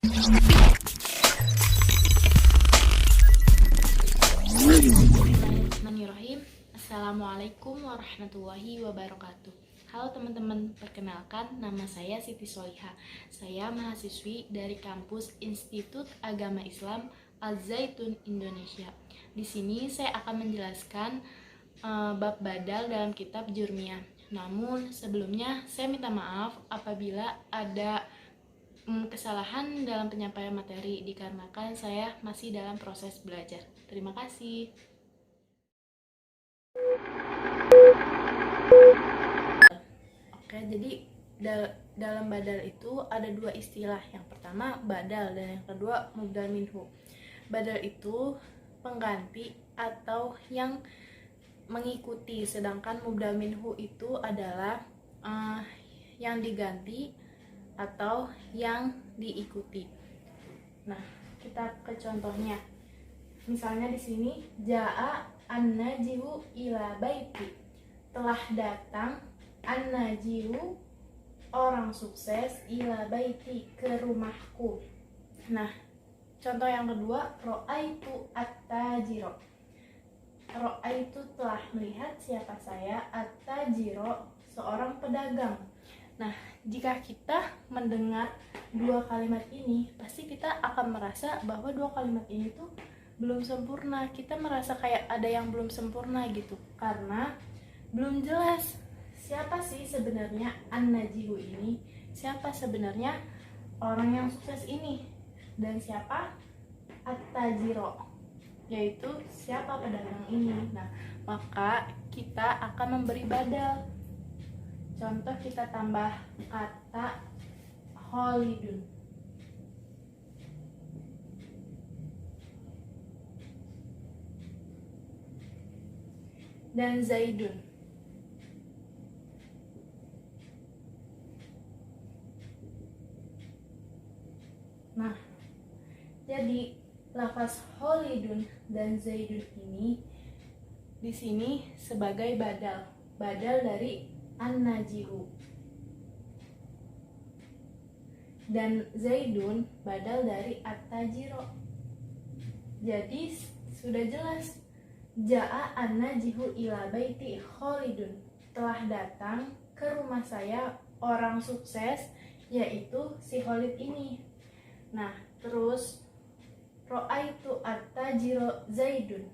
Bismillahirrahmanirrahim. Assalamualaikum warahmatullahi wabarakatuh. Halo teman-teman, perkenalkan nama saya Siti Soliha. Saya mahasiswi dari kampus Institut Agama Islam Al-Zaitun Indonesia. Di sini saya akan menjelaskan bab badal dalam kitab Jurmiyah. Namun sebelumnya saya minta maaf apabila ada kesalahan dalam penyampaian materi dikarenakan saya masih dalam proses belajar. Terima kasih. Oke, jadi dalam badal itu ada dua istilah. Yang pertama badal dan yang kedua mubdal minhu. Badal itu pengganti atau yang mengikuti, sedangkan mubdal minhu itu adalah yang diganti atau yang diikuti. Nah, kita ke contohnya. Misalnya di sini jaa an-najihu ila baiti. Telah datang an-najihu, orang sukses, ila baiti, ke rumahku. Nah, contoh yang kedua, ro'aitu at-tajiro. Ro'aitu telah melihat siapa saya, at-tajiro seorang pedagang. Nah, jika kita mendengar dua kalimat ini, pasti kita akan merasa bahwa dua kalimat ini tuh belum sempurna. Kita merasa kayak ada yang belum sempurna gitu, karena belum jelas siapa sih sebenarnya an-najihu ini, siapa sebenarnya orang yang sukses ini, dan siapa at-tajiro, yaitu siapa pedagang ini. Nah, maka kita akan memberi badal. Contoh, kita tambah kata Khalidun dan Zaidun. Nah, jadi lafaz Khalidun dan Zaidun ini di sini sebagai badal dari an-najihu, dan Zaidun badal dari at-tajiro. Jadi sudah jelas, jaa an-najihu ila baiti Khalidun, telah datang ke rumah saya orang sukses, yaitu si Khalid ini. Nah, terus ro'aitu at-tajiro Zaidun,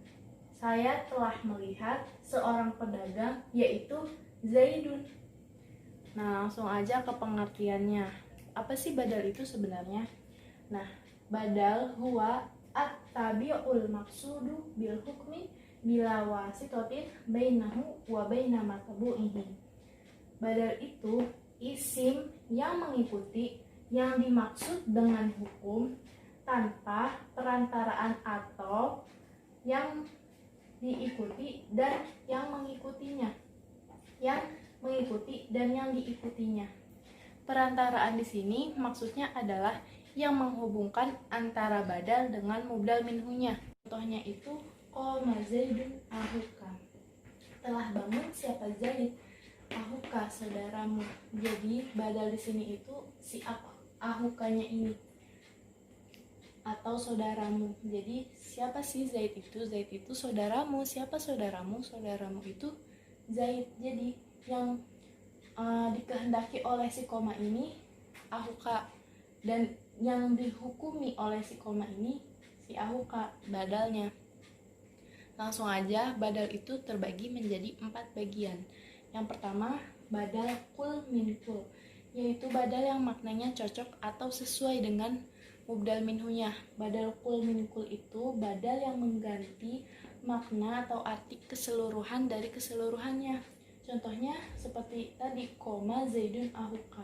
saya telah melihat seorang pedagang, yaitu Zaidun. Nah, langsung aja ke pengertiannya. Apa sih badal itu sebenarnya? Nah, badal huwa at-tabi'ul maqsudu bil hukmi bila wasitotin bainahu wa baina matbu'ihi. Badal itu isim yang mengikuti yang dimaksud dengan hukum tanpa perantaraan atau yang diikuti dan yang mengikutinya. Yang mengikuti dan yang diikutinya. Perantaraan di sini maksudnya adalah yang menghubungkan antara badal dengan mubdal minhunya. Contohnya itu qoma Zaidun ahuka. Telah bangun siapa Zaid, ahuka saudaramu. Jadi badal di sini itu si ahukanya ini atau saudaramu. Jadi siapa sih Zaid itu? Zaid itu saudaramu. Siapa saudaramu? Saudaramu itu Zaid. Jadi yang dikehendaki oleh si koma ini ahuka, dan yang dihukumi oleh si koma ini si ahuka, badalnya. Langsung aja, badal itu terbagi menjadi 4 bagian. Yang pertama, badal kul min kul, yaitu badal yang maknanya cocok atau sesuai dengan mubdal minhunya. Badal kul min kul itu badal yang mengganti makna atau arti keseluruhan dari keseluruhannya. Contohnya seperti tadi, koma Zaidun ahuka.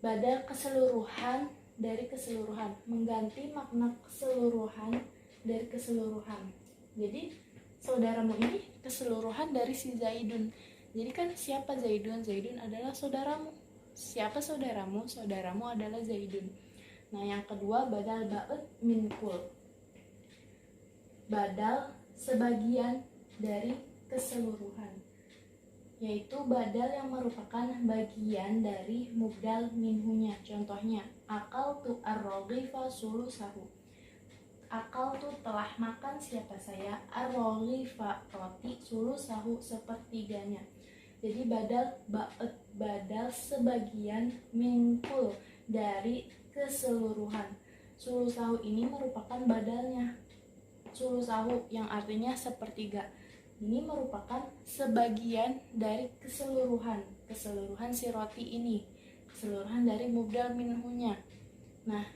Badal keseluruhan dari keseluruhan, mengganti makna keseluruhan dari keseluruhan. Jadi saudaramu ini keseluruhan dari si Zaidun. Jadi kan siapa Zaidun? Zaidun adalah saudaramu. Siapa saudaramu? Saudaramu adalah Zaidun. Nah, yang kedua, badal ba'ud min kul. Badal sebagian dari keseluruhan. yaitu badal yang merupakan bagian dari mubdal minhunya. Contohnya, akaltu ar-raghifa sulusahu. Akaltu telah makan siapa saya, ar-raghifa roti, sulusahu sepertiganya. Jadi badal sebagian, minkul dari keseluruhan. Sulusahu ini merupakan badalnya. Sulusahu yang artinya sepertiga. Ini merupakan sebagian dari keseluruhan si roti ini, keseluruhan dari mubdal minhunya. Nah,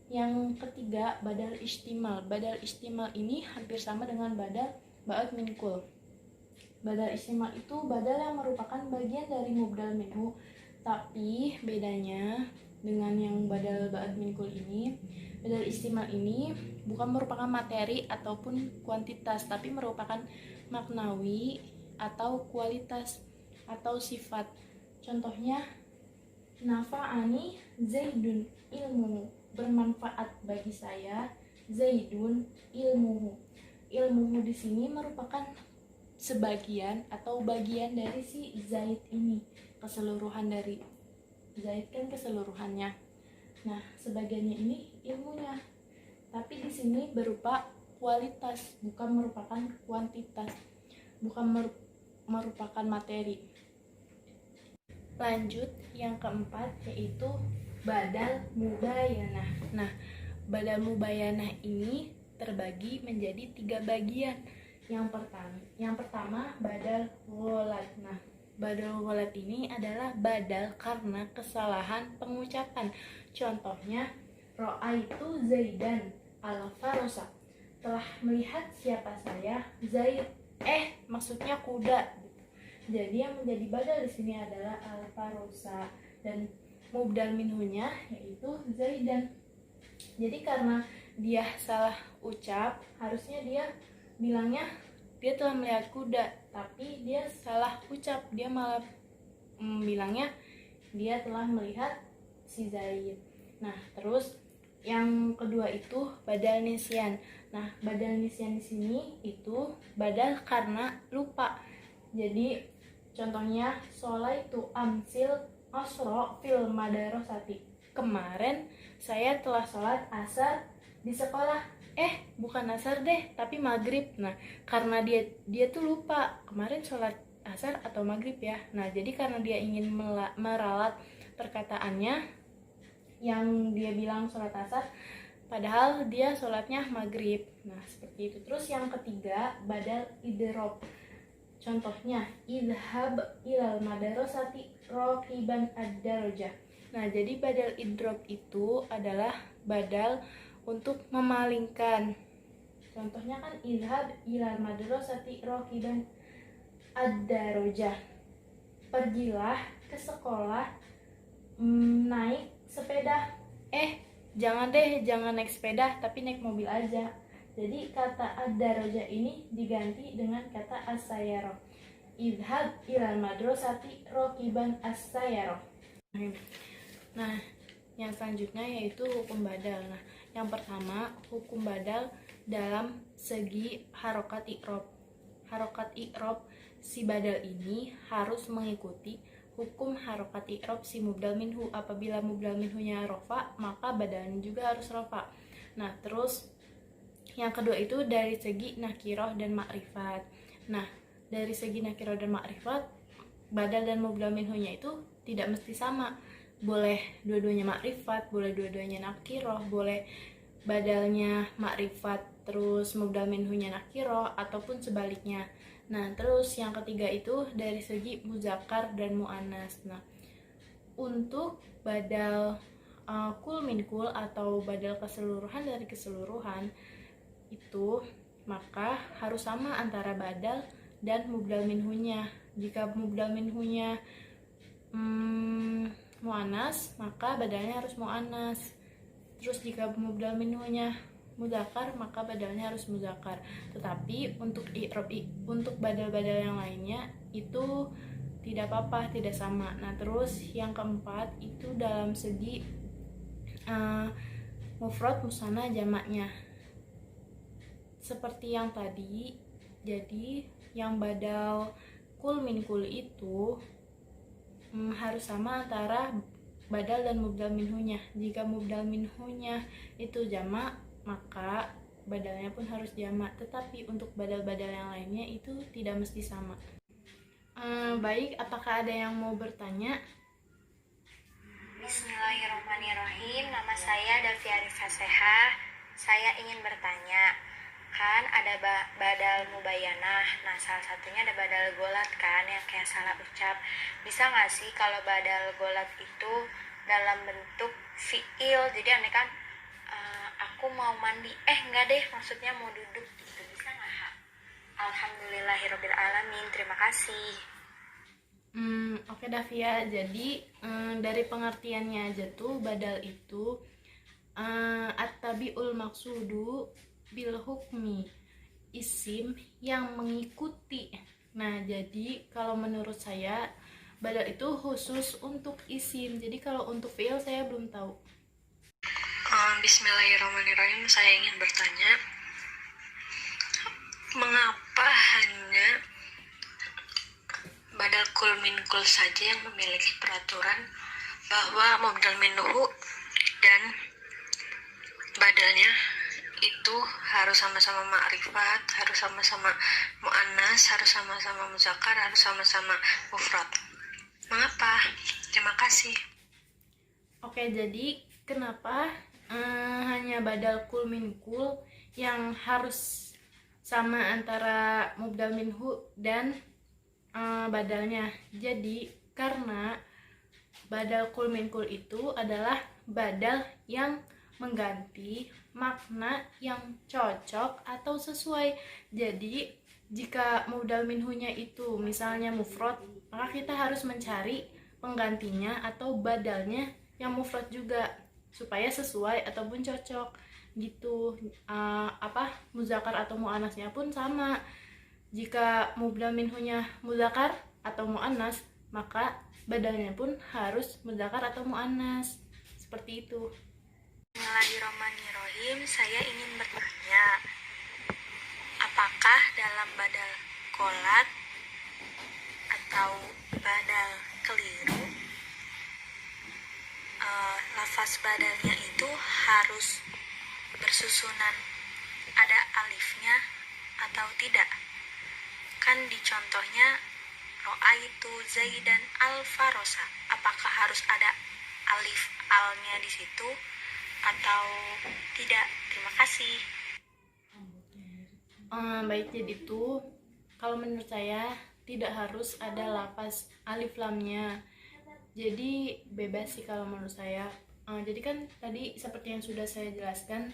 yang ketiga, badal istimal. Badal istimal ini hampir sama dengan badal ba'd minkul. Badal istimal itu badal yang merupakan bagian dari mubdal minhu, tapi bedanya dengan yang badal ba'd minkul ini, badal istimal ini bukan merupakan materi ataupun kuantitas, tapi merupakan maknawi atau kualitas atau sifat. Contohnya, nafa'ani zaidun ilmuhu, bermanfaat bagi saya zaidun ilmuhu. Ilmuhu di sini merupakan sebagian atau bagian dari si Zaid ini, keseluruhan dari Zaid kan keseluruhannya. Nah, sebagiannya ini ilmunya, tapi di sini berupa kualitas, bukan merupakan kuantitas, bukan merupakan materi. Lanjut, yang keempat yaitu badal mubayanah. Nah, badal mubayanah ini terbagi menjadi 3 bagian. Yang pertama badal ghalat. Nah, badal ghalat ini adalah badal karena kesalahan pengucapan. Contohnya, ra'aitu zaidan ala farosa, telah melihat siapa saya Zaid, maksudnya kuda. Jadi yang menjadi badal di sini adalah al farosa dan mubdal minhunya yaitu zaidan. Jadi karena dia salah ucap, harusnya dia bilangnya dia telah melihat kuda, tapi dia salah ucap, dia malah bilangnya dia telah melihat si Zaid. Nah, terus yang kedua itu badal nisyan. Nah, badal nisyan di sini itu badal karena lupa. Jadi contohnya, sholaitu amsil asro fil madarosati. Kemarin saya telah sholat asar di sekolah. Bukan asar deh, tapi maghrib. Nah, karena dia tuh lupa kemarin sholat asar atau maghrib ya. Nah, jadi karena dia ingin meralat perkataannya yang dia bilang sholat asar, padahal dia sholatnya maghrib. Nah, seperti itu. Terus yang ketiga, badal idrob. Contohnya, idhab ilal madarosati rokiban ad-darajah. Nah, jadi badal idrob itu adalah badal untuk memalingkan. Contohnya kan, idhab ilal madarosati rokiban ad-darajah. Pergilah ke sekolah naik sepeda. Jangan naik sepeda, tapi naik mobil aja. Jadi kata ad-darajah ini diganti dengan kata as-sayyarah. Idhab ilal madrasati rokiban as-sayyarah. Nah, yang selanjutnya yaitu hukum badal. Nah, yang pertama, hukum badal dalam segi harokat i'rob. Harokat i'rob si badal ini harus mengikuti hukum harokat i'rob si mubdal minhu. Apabila mubdal minhunya rofa, maka badalnya juga harus rofa. Nah, terus yang kedua itu dari segi nakiroh dan makrifat. Nah, dari segi nakiroh dan makrifat, badal dan mubdal minhunya itu tidak mesti sama. Boleh dua-duanya makrifat, boleh dua-duanya nakiroh, boleh badalnya makrifat terus mubdal minhunya nakiroh, ataupun sebaliknya. Nah, terus yang ketiga itu dari segi muzakkar dan mu'annas. Nah, untuk badal kul min kul atau badal keseluruhan dari keseluruhan itu, maka harus sama antara badal dan mubdal minhunya. Jika mubdal minhunya mu'annas, maka badalnya harus mu'annas. Terus jika mubdal minhunya muzakkar, maka badalnya harus muzakkar. Tetapi untuk i'rob, untuk badal-badal yang lainnya itu tidak apa-apa, tidak sama. Nah, terus yang keempat itu dalam segi mufrad musanna jamaknya. Seperti yang tadi, jadi yang badal kul min kul itu harus sama antara badal dan mubdal minhunya. Jika mubdal minhunya itu jamak, maka badalnya pun harus jamak. Tetapi untuk badal-badal yang lainnya itu tidak mesti sama. Baik, apakah ada yang mau bertanya? Bismillahirrahmanirrahim. Nama saya Davi Arifasehah. Saya ingin bertanya, kan ada badal mubayanah. Nah, salah satunya ada badal golat kan, yang kayak salah ucap. Bisa nggak sih kalau badal golat itu dalam bentuk fiil? Jadi aneh kan, aku mau mandi. Enggak deh, maksudnya mau duduk gitu. Bisa nggak? Alhamdulillahirobbilalamin. Terima kasih. Oke Davia, jadi dari pengertiannya aja tuh badal itu at-tabi'ul maksudu bil hukmi, isim yang mengikuti. Nah, jadi kalau menurut saya badal itu khusus untuk isim. Jadi kalau untuk fi'il saya belum tahu. Bismillahirrahmanirrahim. Saya ingin bertanya, mengapa hanya badal kul min kul saja yang memiliki peraturan bahwa mubdal minhu dan badalnya itu harus sama-sama ma'rifat, harus sama-sama mu'annas, harus sama-sama muzakkar, harus sama-sama mufrad. Mengapa? Terima kasih. Oke, jadi kenapa hanya badal kul min kul yang harus sama antara mubdal minhu dan badalnya? Jadi karena badal kul min kul itu adalah badal yang mengganti makna yang cocok atau sesuai. Jadi jika mubdal minhunya itu misalnya mufrad, maka kita harus mencari penggantinya atau badalnya yang mufrad juga supaya sesuai ataupun cocok gitu. Muzakkar atau muannasnya pun sama. Jika mubdal minhunya muzakkar atau muannas, maka badalnya pun harus muzakkar atau muannas. Seperti itu. Bismillahirrahmanirrahim. Saya ingin bertanya, apakah dalam badal qolat atau badal keliru, lafaz badalnya itu harus bersusunan ada alifnya atau tidak? Kan di contohnya ro'aitu zaidan al-farosa, apakah harus ada alif alnya di situ atau tidak? Terima kasih. Baik, jadi itu kalau menurut saya tidak harus ada lafaz alif lamnya. Jadi bebas sih kalau menurut saya. Jadi kan tadi seperti yang sudah saya jelaskan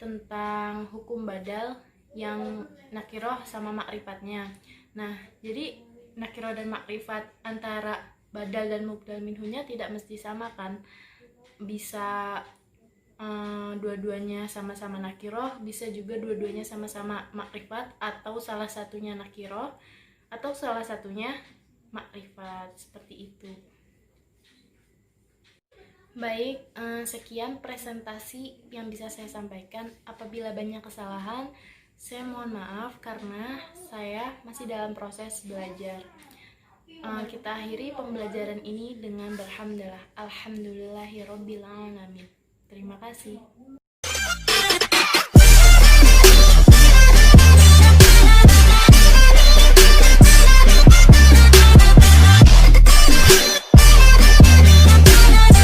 tentang hukum badal yang nakiroh sama makrifatnya. Nah, jadi nakiroh dan makrifat antara badal dan mubdal minhunya tidak mesti sama kan? Bisa dua-duanya sama-sama nakiroh, bisa juga dua-duanya sama-sama makrifat, atau salah satunya nakiroh atau salah satunya makrifat, seperti itu. Baik, sekian presentasi yang bisa saya sampaikan. Apabila banyak kesalahan, saya mohon maaf karena saya masih dalam proses belajar. Kita akhiri pembelajaran ini dengan berhamdalah. Alhamdulillahirobbilalamin. Terima kasih.